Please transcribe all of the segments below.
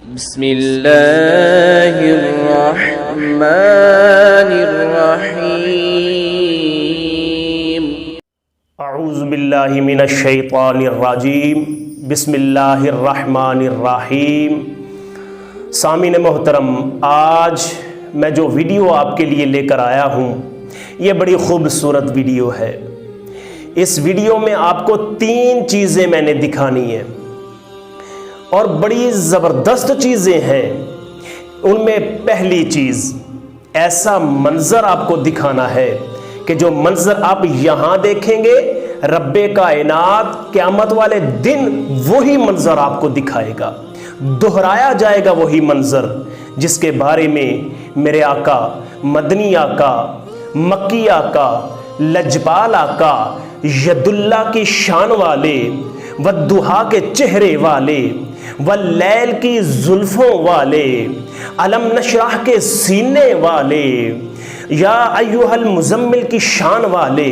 بسم اللہ الرحمن الرحیم اعوذ باللہ من الشیطان الرجیم بسم اللہ الرحمن الرحیم۔ سامعین محترم، آج میں جو ویڈیو آپ کے لیے لے کر آیا ہوں یہ بڑی خوبصورت ویڈیو ہے۔ اس ویڈیو میں آپ کو 3 چیزیں میں نے دکھانی ہیں اور بڑی زبردست چیزیں ہیں۔ ان میں پہلی چیز ایسا منظر آپ کو دکھانا ہے کہ جو منظر آپ یہاں دیکھیں گے رب کائنات قیامت والے دن وہی منظر آپ کو دکھائے گا، دہرایا جائے گا وہی منظر جس کے بارے میں میرے آقا، مدنی آقا، مکی آقا، لجپال آقا، ید اللہ کی شان والے، والضحیٰ کے چہرے والے، واللیل کی زلفوں والے، علم نشرح کے سینے والے، یا ایھا المزمل کی شان والے،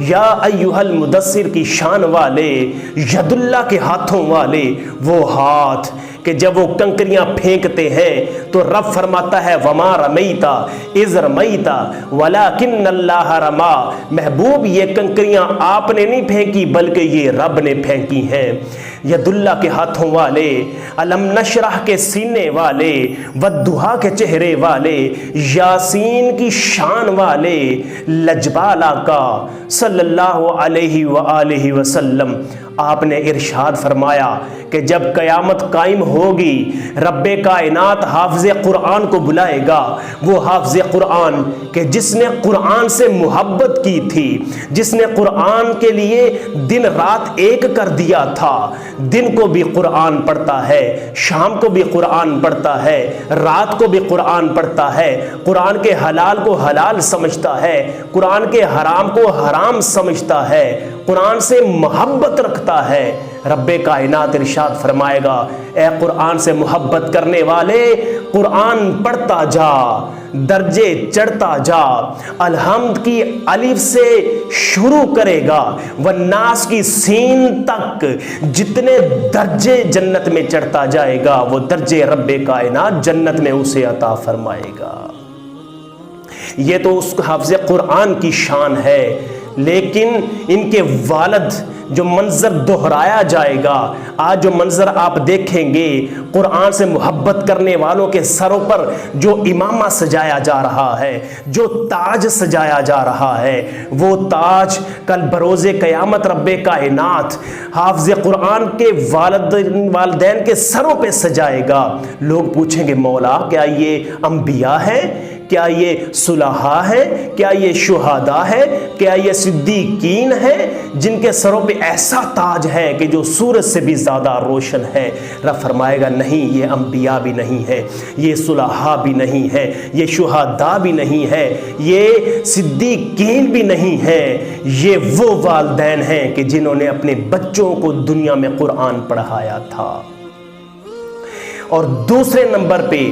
یا ایھا المدثر کی شان والے، ید اللہ کے ہاتھوں والے، وہ ہاتھ کہ جب وہ کنکریاں پھینکتے ہیں تو رب فرماتا ہے وما رمیتا اذ رمیتا ولکن اللہ رما۔ محبوب یہ کنکریاں آپ نے نہیں پھینکی بلکہ یہ رب نے پھینکی ہیں۔ ید اللہ کے ہاتھوں والے، علم نشرح کے سینے والے، والضحیٰ کے چہرے والے، یاسین کی شان والے، لجپال آقا صلی اللہ علیہ وآلہ وسلم۔ آپ نے ارشاد فرمایا کہ جب قیامت قائم ہوگی رب کائنات حافظ قرآن کو بلائے گا، وہ حافظ قرآن کہ جس نے قرآن سے محبت کی تھی، جس نے قرآن کے لیے دن رات ایک کر دیا تھا، دن کو بھی قرآن پڑھتا ہے، شام کو بھی قرآن پڑھتا ہے، رات کو بھی قرآن پڑھتا ہے، قرآن کے حلال کو حلال سمجھتا ہے، قرآن کے حرام کو حرام سمجھتا ہے، قرآن سے محبت رکھتا ہے۔ رب کائنات ارشاد فرمائے گا اے قرآن سے محبت کرنے والے، قرآن پڑھتا جا، درجے چڑھتا جا، الحمد کی الف سے شروع کرے گا والناس کی سین تک، جتنے درجے جنت میں چڑھتا جائے گا وہ درجے رب کائنات جنت میں اسے عطا فرمائے گا۔ یہ تو اس حافظ قرآن کی شان ہے، لیکن ان کے والد جو منظر دہرایا جائے گا، آج جو منظر آپ دیکھیں گے قرآن سے محبت کرنے والوں کے سروں پر جو امامہ سجایا جا رہا ہے، جو تاج سجایا جا رہا ہے، وہ تاج کل بروز قیامت رب کائنات حافظ قرآن کے والدین کے سروں پہ سجائے گا۔ لوگ پوچھیں گے مولا کیا یہ انبیاء ہے؟ کیا یہ صلحاء ہے؟ کیا یہ شہداء ہے؟ کیا یہ صدیقین ہے جن کے سروں پہ ایسا تاج ہے کہ جو سورج سے بھی زیادہ روشن ہے؟ رب فرمائے گا نہیں، یہ انبیاء بھی نہیں ہے، یہ صلحاء بھی نہیں ہے، یہ شہداء بھی نہیں ہے، یہ صدیقین بھی نہیں ہے، یہ وہ والدین ہیں کہ جنہوں نے اپنے بچوں کو دنیا میں قرآن پڑھایا تھا۔ اور دوسرے نمبر پہ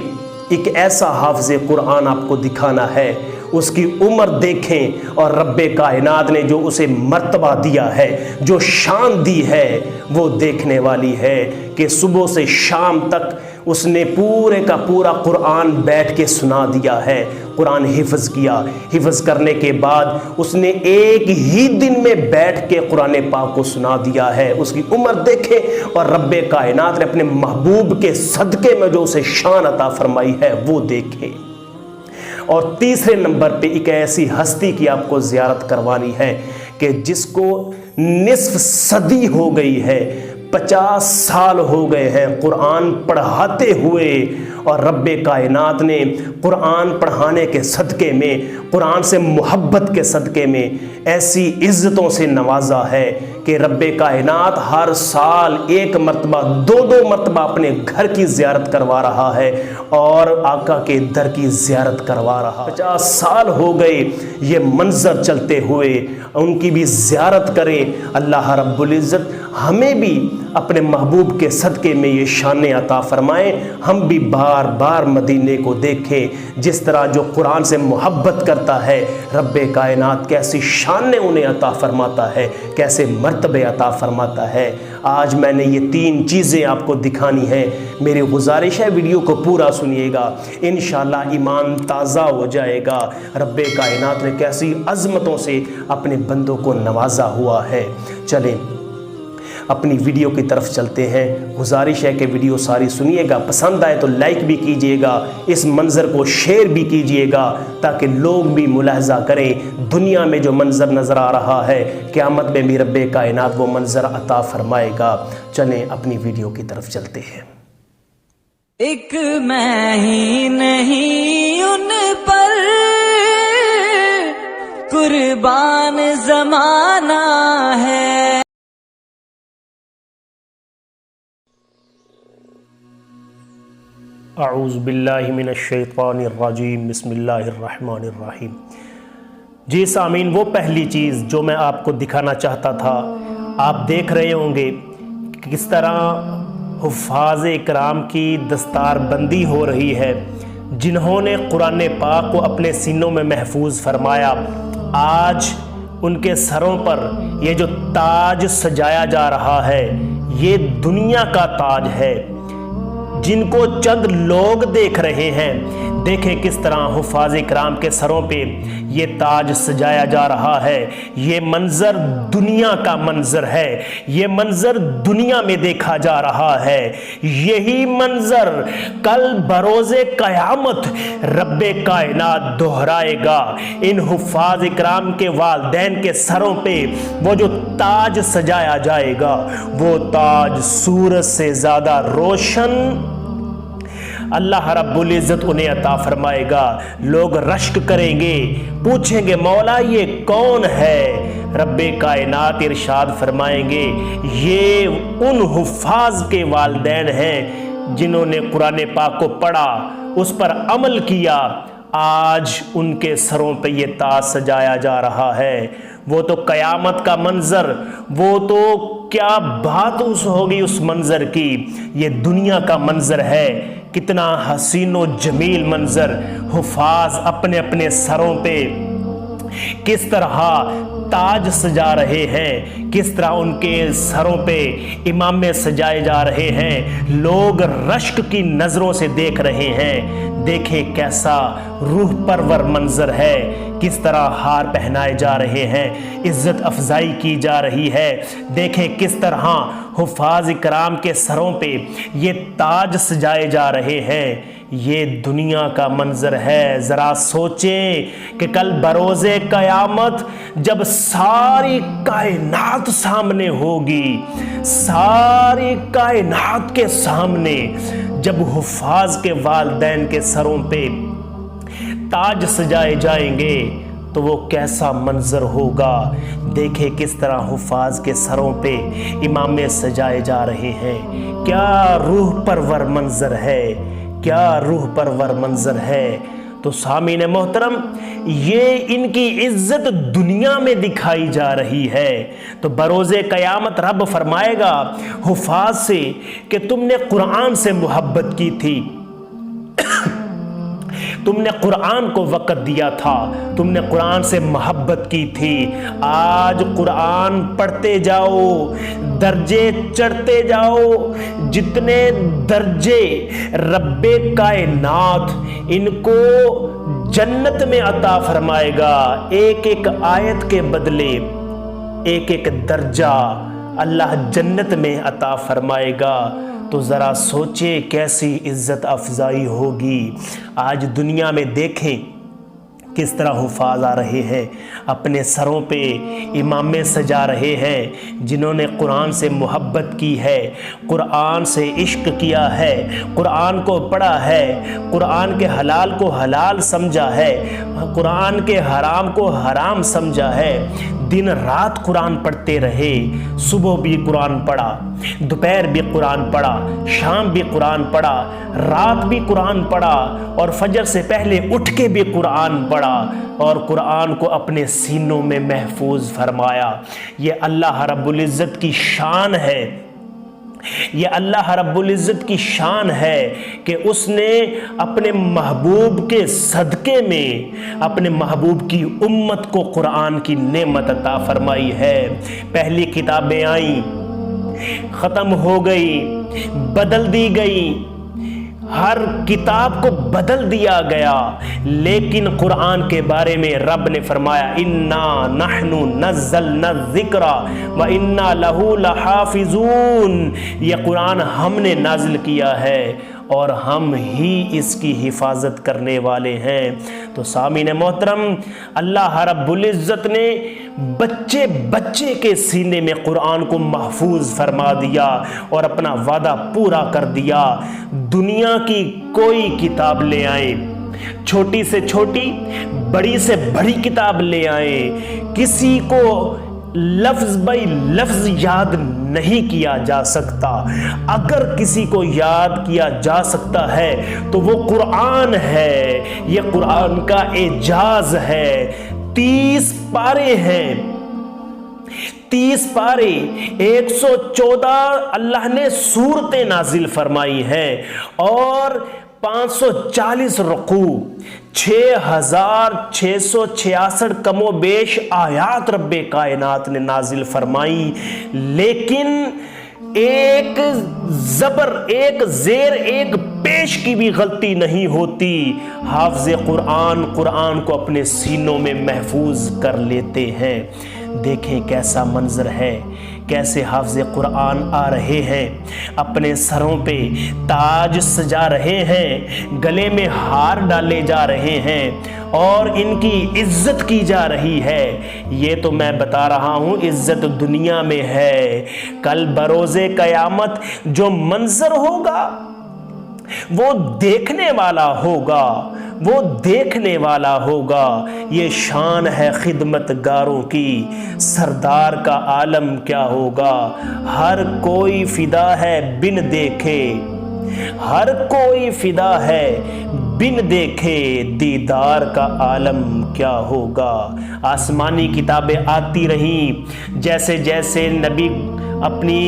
ایک ایسا حافظ قرآن آپ کو دکھانا ہے، اس کی عمر دیکھیں اور رب کائنات نے جو اسے مرتبہ دیا ہے، جو شان دی ہے وہ دیکھنے والی ہے کہ صبح سے شام تک اس نے پورے کا پورا قرآن بیٹھ کے سنا دیا ہے، قرآن حفظ کیا، حفظ کرنے کے بعد اس نے ایک ہی دن میں بیٹھ کے قرآن پاک کو سنا دیا ہے۔ اس کی عمر دیکھیں اور رب کائنات نے اپنے محبوب کے صدقے میں جو اسے شان عطا فرمائی ہے وہ دیکھیں۔ اور تیسرے نمبر پہ ایک ایسی ہستی کی آپ کو زیارت کروانی ہے کہ جس کو نصف صدی ہو گئی ہے، 50 سال ہو گئے ہیں قرآن پڑھاتے ہوئے، اور رب کائنات نے قرآن پڑھانے کے صدقے میں، قرآن سے محبت کے صدقے میں ایسی عزتوں سے نوازا ہے کہ رب کائنات ہر سال 1 مرتبہ 2 مرتبہ اپنے گھر کی زیارت کروا رہا ہے اور آقا کے در کی زیارت کروا رہا ہے۔ 50 سال ہو گئے یہ منظر چلتے ہوئے، ان کی بھی زیارت کریں۔ اللہ رب العزت ہمیں بھی اپنے محبوب کے صدقے میں یہ شانیں عطا فرمائیں، ہم بھی بار بار مدینے کو دیکھیں۔ جس طرح جو قرآن سے محبت کرتا ہے رب کائنات کیسی شانیں انہیں عطا فرماتا ہے، کیسے مرتبے عطا فرماتا ہے۔ آج میں نے یہ 3 چیزیں آپ کو دکھانی ہیں۔ میری گزارش ہے ویڈیو کو پورا سنیے گا، انشاءاللہ ایمان تازہ ہو جائے گا۔ رب کائنات نے کیسی عظمتوں سے اپنے بندوں کو نوازا ہوا ہے۔ چلیں اپنی ویڈیو کی طرف چلتے ہیں۔ گزارش ہے کہ ویڈیو ساری سنیے گا، پسند آئے تو لائک بھی کیجئے گا، اس منظر کو شیئر بھی کیجئے گا تاکہ لوگ بھی ملاحظہ کریں۔ دنیا میں جو منظر نظر آ رہا ہے، قیامت میں بھی رب کائنات وہ منظر عطا فرمائے گا۔ چلیں اپنی ویڈیو کی طرف چلتے ہیں۔ ایک میں ہی نہیں ان پر قربان زمانہ ہے۔ اعوذ باللہ من الشیطان الرجیم، بسم اللہ الرحمن الرحیم۔ جی سامعین، وہ پہلی چیز جو میں آپ کو دکھانا چاہتا تھا، آپ دیکھ رہے ہوں گے کہ کس طرح حفاظ اکرام کی دستار بندی ہو رہی ہے، جنہوں نے قرآن پاک کو اپنے سینوں میں محفوظ فرمایا۔ آج ان کے سروں پر یہ جو تاج سجایا جا رہا ہے، یہ دنیا کا تاج ہے، جن کو چند لوگ دیکھ رہے ہیں۔ دیکھیں کس طرح حفاظ اکرام کے سروں پہ یہ تاج سجایا جا رہا ہے۔ یہ منظر دنیا کا منظر ہے، یہ منظر دنیا میں دیکھا جا رہا ہے۔ یہی منظر کل بروز قیامت رب کائنات دہرائے گا۔ ان حفاظ اکرام کے والدین کے سروں پہ وہ جو تاج سجایا جائے گا، وہ تاج سورج سے زیادہ روشن اللہ رب العزت انہیں عطا فرمائے گا۔ لوگ رشک کریں گے، پوچھیں گے مولا یہ کون ہے؟ رب کائنات ارشاد فرمائیں گے یہ ان حفاظ کے والدین ہیں جنہوں نے قرآن پاک کو پڑھا، اس پر عمل کیا۔ آج ان کے سروں پہ یہ تاج سجایا جا رہا ہے۔ وہ تو قیامت کا منظر، وہ تو کیا بات ہوگی اس منظر کی، یہ دنیا کا منظر ہے۔ کتنا حسین و جمیل منظر، حفاظ اپنے اپنے سروں پہ کس طرح تاج سجا رہے ہیں، کس طرح ان کے سروں پہ امامے سجائے جا رہے ہیں۔ لوگ رشک کی نظروں سے دیکھ رہے ہیں۔ دیکھیں کیسا روح پرور منظر ہے، کس طرح ہار پہنائے جا رہے ہیں، عزت افزائی کی جا رہی ہے۔ دیکھیں کس طرح حفاظ اکرام کے سروں پہ یہ تاج سجائے جا رہے ہیں۔ یہ دنیا کا منظر ہے۔ ذرا سوچیں کہ کل بروز قیامت جب ساری کائنات سامنے ہوگی، ساری کائنات کے سامنے جب حفاظ کے والدین کے سروں پہ تاج سجائے جائیں گے تو وہ کیسا منظر ہوگا۔ دیکھیں کس طرح حفاظ کے سروں پہ امامے سجائے جا رہے ہیں۔ کیا روح پرور منظر ہے، کیا روح پرور منظر ہے۔ تو سامعین محترم، یہ ان کی عزت دنیا میں دکھائی جا رہی ہے، تو بروز قیامت رب فرمائے گا حفاظ سے کہ تم نے قرآن سے محبت کی تھی، تم نے قرآن کو وقت دیا تھا، تم نے قرآن سے محبت کی تھی۔ آج قرآن پڑھتے جاؤ، درجے چڑھتے جاؤ، جتنے درجے رب کائنات ان کو جنت میں عطا فرمائے گا، ایک ایک آیت کے بدلے ایک ایک درجہ اللہ جنت میں عطا فرمائے گا۔ تو ذرا سوچے کیسی عزت افزائی ہوگی۔ آج دنیا میں دیکھیں کس طرح حفاظ آ رہے ہیں، اپنے سروں پہ امامے سجا رہے ہیں، جنہوں نے قرآن سے محبت کی ہے، قرآن سے عشق کیا ہے، قرآن کو پڑھا ہے، قرآن کے حلال کو حلال سمجھا ہے، قرآن کے حرام کو حرام سمجھا ہے۔ دن رات قرآن پڑھتے رہے، صبح بھی قرآن پڑھا، دوپہر بھی قرآن پڑھا، شام بھی قرآن پڑھا، رات بھی قرآن پڑھا، اور فجر سے پہلے اٹھ کے بھی قرآن پڑھا، اور قرآن کو اپنے سینوں میں محفوظ فرمایا۔ یہ اللہ رب العزت کی شان ہے، یہ اللہ رب العزت کی شان ہے کہ اس نے اپنے محبوب کے صدقے میں اپنے محبوب کی امت کو قرآن کی نعمت عطا فرمائی ہے۔ پہلی کتابیں آئیں، ختم ہو گئی، بدل دی گئی، ہر کتاب کو بدل دیا گیا، لیکن قرآن کے بارے میں رب نے فرمایا انا نحن نزلنا الذکر وانا لہ لحافظون، یہ قرآن ہم نے نازل کیا ہے اور ہم ہی اس کی حفاظت کرنے والے ہیں۔ تو سامعین محترم، اللہ رب العزت نے بچے بچے کے سینے میں قرآن کو محفوظ فرما دیا اور اپنا وعدہ پورا کر دیا۔ دنیا کی کوئی کتاب لے آئیں، چھوٹی سے چھوٹی، بڑی سے بڑی کتاب لے آئیں، کسی کو لفظ بائی لفظ یاد نہیں کیا جا سکتا۔ اگر کسی کو یاد کیا جا سکتا ہے تو وہ قرآن ہے، یہ قرآن کا اعجاز ہے۔ 30 پارے ہیں، 30 پارے، 114 اللہ نے سورتیں نازل فرمائی ہیں اور 540 رکوع، 6666 کم و بیش آیات رب کائنات نے نازل فرمائی، لیکن ایک زبر، ایک زیر، ایک پیش کی بھی غلطی نہیں ہوتی۔ حافظ قرآن کو اپنے سینوں میں محفوظ کر لیتے ہیں۔ دیکھیں کیسا منظر ہے، کیسے حافظ قرآن آ رہے ہیں، اپنے سروں پہ تاج سجا رہے ہیں، گلے میں ہار ڈالے جا رہے ہیں اور ان کی عزت کی جا رہی ہے۔ یہ تو میں بتا رہا ہوں عزت دنیا میں ہے، کل بروز قیامت جو منظر ہوگا وہ دیکھنے والا ہوگا، وہ دیکھنے والا ہوگا۔ یہ شان ہے خدمت گاروں کی، سردار کا عالم کیا ہوگا۔ ہر کوئی فدا ہے بن دیکھے، ہر کوئی فدا ہے بن دیکھے، دیدار کا عالم کیا ہوگا۔ آسمانی کتابیں آتی رہیں، جیسے جیسے نبی اپنی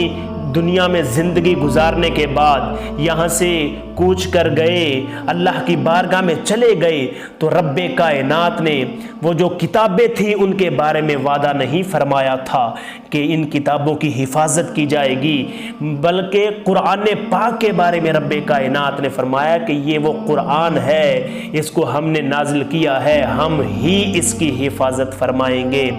دنیا میں زندگی گزارنے کے بعد یہاں سے کوچ کر گئے، اللہ کی بارگاہ میں چلے گئے، تو رب کائنات نے وہ جو کتابیں تھیں ان کے بارے میں وعدہ نہیں فرمایا تھا کہ ان کتابوں کی حفاظت کی جائے گی، بلکہ قرآن پاک کے بارے میں رب کائنات نے فرمایا کہ یہ وہ قرآن ہے، اس کو ہم نے نازل کیا ہے، ہم ہی اس کی حفاظت فرمائیں گے۔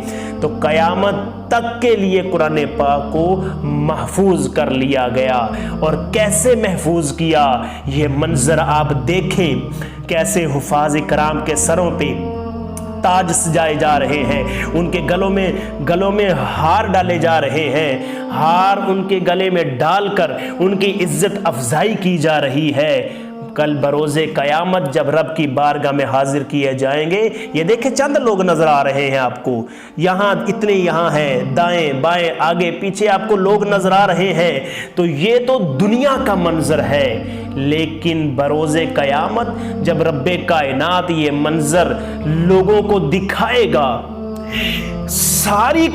تو قیامت تک کے لیے قرآن پاک کو محفوظ کر لیا گیا، اور کیسے محفوظ کیا یہ منظر آپ دیکھیں، کیسے حفاظ کرام کے سروں پہ تاج سجائے جا رہے ہیں، ان کے گلوں میں ہار ڈالے جا رہے ہیں، ہار ان کے گلے میں ڈال کر ان کی عزت افزائی کی جا رہی ہے۔ کل بروز قیامت جب رب کی بارگاہ میں حاضر کیے جائیں گے، یہ دیکھیں چند لوگ نظر آ رہے ہیں آپ کو، یہاں اتنے یہاں ہیں، دائیں بائیں آگے پیچھے آپ کو لوگ نظر آ رہے ہیں، تو یہ تو دنیا کا منظر ہے، لیکن بروز قیامت جب رب کائنات یہ منظر لوگوں کو دکھائے گا، ساری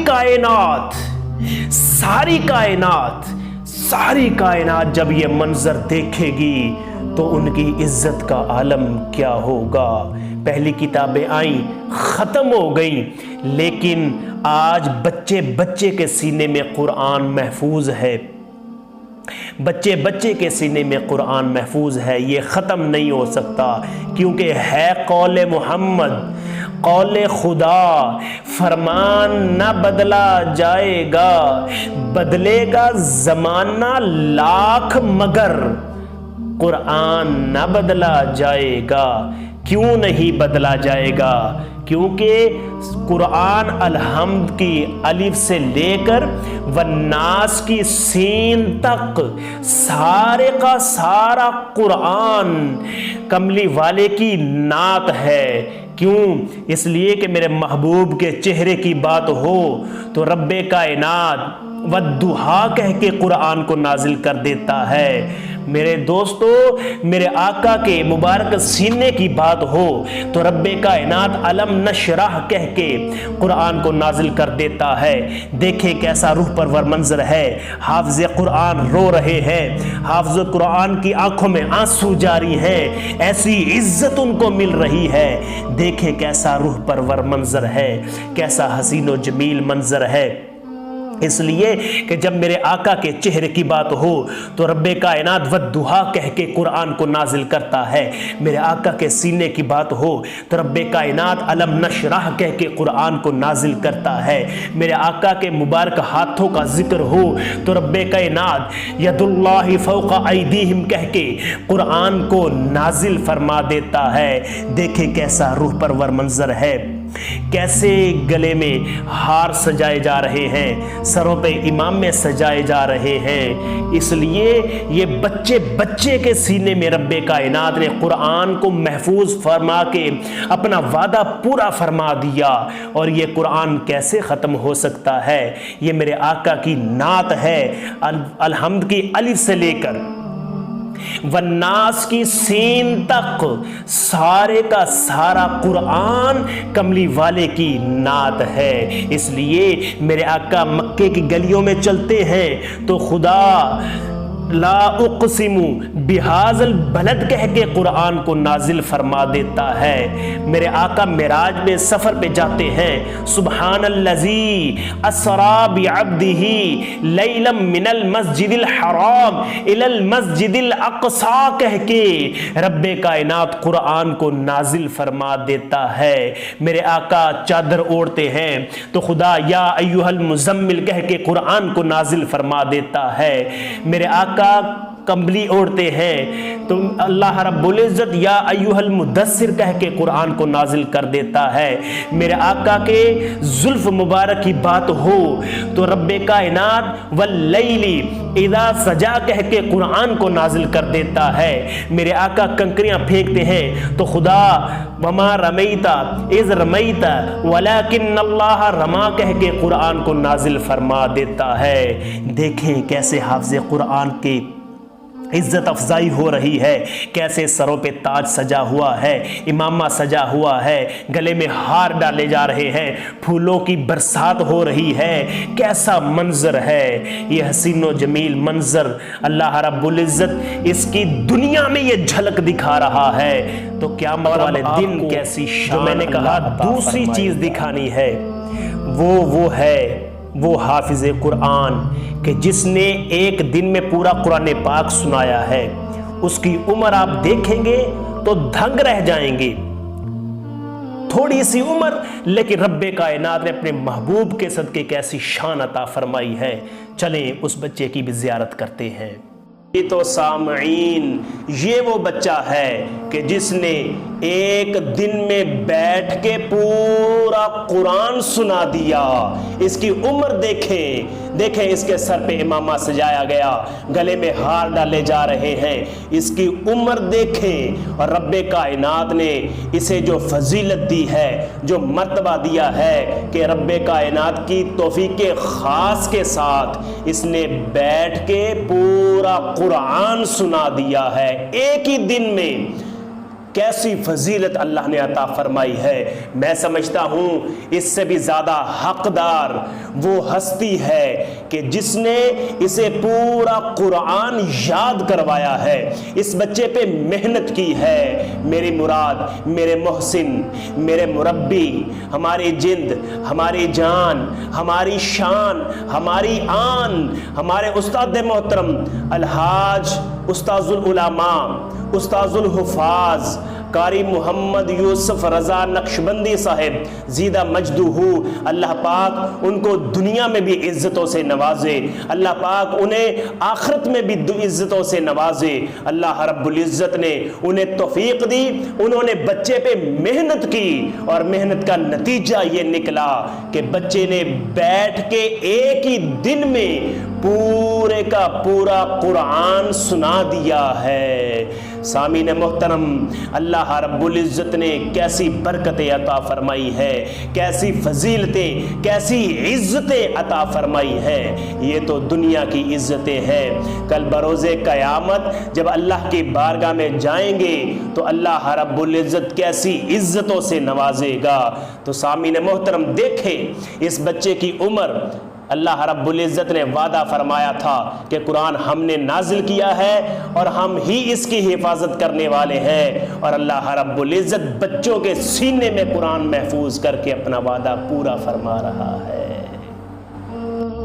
کائنات جب یہ منظر دیکھے گی تو ان کی عزت کا عالم کیا ہوگا۔ پہلی کتابیں آئیں، ختم ہو گئیں، لیکن آج بچے بچے کے سینے میں قرآن محفوظ ہے، بچے بچے کے سینے میں قرآن محفوظ ہے، یہ ختم نہیں ہو سکتا، کیونکہ ہے قول محمد، قول خدا، فرمان نہ بدلا جائے گا، بدلے گا زمانہ لاکھ مگر قرآن نہ بدلا جائے گا۔ کیوں نہیں بدلا جائے گا؟ کیونکہ قرآن الحمد کی الف سے لے کر والناس کی سین تک سارے کا سارا قرآن کملی والے کی نعت ہے۔ کیوں؟ اس لیے کہ میرے محبوب کے چہرے کی بات ہو تو رب کائنات والضحیٰ کہہ کے قرآن کو نازل کر دیتا ہے۔ میرے دوستو، میرے آقا کے مبارک سینے کی بات ہو تو رب کائنات علم نشرح کہہ کے قرآن کو نازل کر دیتا ہے۔ دیکھیں کیسا روح پرور منظر ہے، حافظ قرآن رو رہے ہیں، حافظ قرآن کی آنکھوں میں آنسو جاری ہیں، ایسی عزت ان کو مل رہی ہے۔ دیکھیں کیسا روح پرور منظر ہے، کیسا حسین و جمیل منظر ہے۔ اس لیے کہ جب میرے آقا کے چہرے کی بات ہو تو رب کائنات والضحیٰ کہہ کے قرآن کو نازل کرتا ہے، میرے آقا کے سینے کی بات ہو تو رب کائنات الم نشرح کہہ کے قرآن کو نازل کرتا ہے، میرے آقا کے مبارک ہاتھوں کا ذکر ہو تو رب کائنات ید اللہ فوق ایدیہم کہہ کے قرآن کو نازل فرما دیتا ہے۔ دیکھیں کیسا روح پرور منظر ہے، کیسے گلے میں ہار سجائے جا رہے ہیں، سروں پہ امامے سجائے جا رہے ہیں۔ اس لیے یہ بچے کے سینے میں رب کائنات نے قرآن کو محفوظ فرما کے اپنا وعدہ پورا فرما دیا، اور یہ قرآن کیسے ختم ہو سکتا ہے؟ یہ میرے آقا کی نعت ہے، الحمد کی الف سے لے کر والناس کی سین تک سارے کا سارا قرآن کملی والے کی نعت ہے۔ اس لیے میرے آقا مکے کی گلیوں میں چلتے ہیں تو خدا لا اقسم بہذا البلد کہہ کے قرآن کو نازل فرما دیتا ہے۔ میرے آقا معراج میں سفر پہ جاتے ہیں، سبحان الذی اسری بعبدہ لیلا من المسجد الحرام الی المسجد الاقصی کہہ کے رب کائنات قرآن کو نازل فرما دیتا ہے۔ میرے آقا چادر اوڑھتے ہیں تو خدا یا ایھا المزمل کہہ کے قرآن کو نازل فرما دیتا ہے۔ میرے آقا کمبلی اوڑھتے ہیں تو اللہ رب العزت یا ایھا المدثر کہہ کے قرآن کو نازل کر دیتا ہے۔ میرے آقا کے زلف مبارک کی بات ہو تو رب کائنات واللیل اذا سجا کہہ کے قرآن کو نازل کر دیتا ہے۔ میرے آقا کنکریاں پھینکتے ہیں تو خدا وما رمیت اذ رمیت ولکن اللہ رما کہہ کے قرآن کو نازل فرما دیتا ہے۔ دیکھیں کیسے حافظ قرآن کے عزت افزائی ہو رہی ہے، کیسے سروں پہ تاج سجا ہوا ہے، امامہ سجا ہوا ہے، گلے میں ہار ڈالے جا رہے ہیں، پھولوں کی برسات ہو رہی ہے۔ کیسا منظر ہے یہ حسین و جمیل منظر، اللہ رب العزت اس کی دنیا میں یہ جھلک دکھا رہا ہے تو قیامت والے دن کیسی شان۔ جو میں نے کہا دوسری چیز دکھانی ہے وہ ہے وہ حافظ قرآن کہ جس نے ایک دن میں پورا قرآن پاک سنایا ہے، اس کی عمر آپ دیکھیں گے تو دھنگ رہ جائیں گے، تھوڑی سی عمر لیکن رب کائنات نے اپنے محبوب کے صدقے کیسی شان عطا فرمائی ہے۔ چلیں اس بچے کی بھی زیارت کرتے ہیں۔ یہ تو سامعین یہ وہ بچہ ہے کہ جس نے ایک دن میں بیٹھ کے پورا قرآن سنا دیا۔ اس کی عمر دیکھیں اس کے سر پہ امامہ سجایا گیا، گلے میں ہار ڈالے جا رہے ہیں، اس کی عمر دیکھیں، اور رب کائنات نے اسے جو فضیلت دی ہے، جو مرتبہ دیا ہے کہ رب کائنات کی توفیق خاص کے ساتھ اس نے بیٹھ کے پورا قرآن سنا دیا ہے ایک ہی دن میں۔ کیسی فضیلت اللہ نے عطا فرمائی ہے۔ میں سمجھتا ہوں اس سے بھی زیادہ حقدار وہ ہستی ہے کہ جس نے اسے پورا قرآن یاد کروایا ہے، اس بچے پہ محنت کی ہے۔ میری مراد، میرے محسن، میرے مربی، ہماری جند، ہماری جان، ہماری شان، ہماری آن، ہمارے استاد محترم الحاج استاذ العلماء، استاذ الحفاظ قاری محمد یوسف رضا نقشبندی صاحب زیدہ مجدہ، اللہ پاک ان کو دنیا میں بھی عزتوں سے نوازے، اللہ پاک انہیں آخرت میں بھی عزتوں سے نوازے۔ اللہ رب العزت نے انہیں توفیق دی، انہوں نے بچے پہ محنت کی اور محنت کا نتیجہ یہ نکلا کہ بچے نے بیٹھ کے ایک ہی دن میں پورے کا پورا قرآن سنا دیا ہے۔ سامعین محترم، اللہ رب العزت نے کیسی برکتیں عطا فرمائی ہے، کیسی فضیلتیں، کیسی عزتیں عطا فرمائی ہیں۔ یہ تو دنیا کی عزتیں ہیں، کل بروز قیامت جب اللہ کی بارگاہ میں جائیں گے تو اللہ رب العزت کیسی عزتوں سے نوازے گا۔ تو سامعین محترم دیکھیں اس بچے کی عمر، اللہ رب العزت نے وعدہ فرمایا تھا کہ قرآن ہم نے نازل کیا ہے اور ہم ہی اس کی حفاظت کرنے والے ہیں، اور اللہ رب العزت بچوں کے سینے میں قرآن محفوظ کر کے اپنا وعدہ پورا فرما رہا ہے۔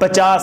50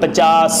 50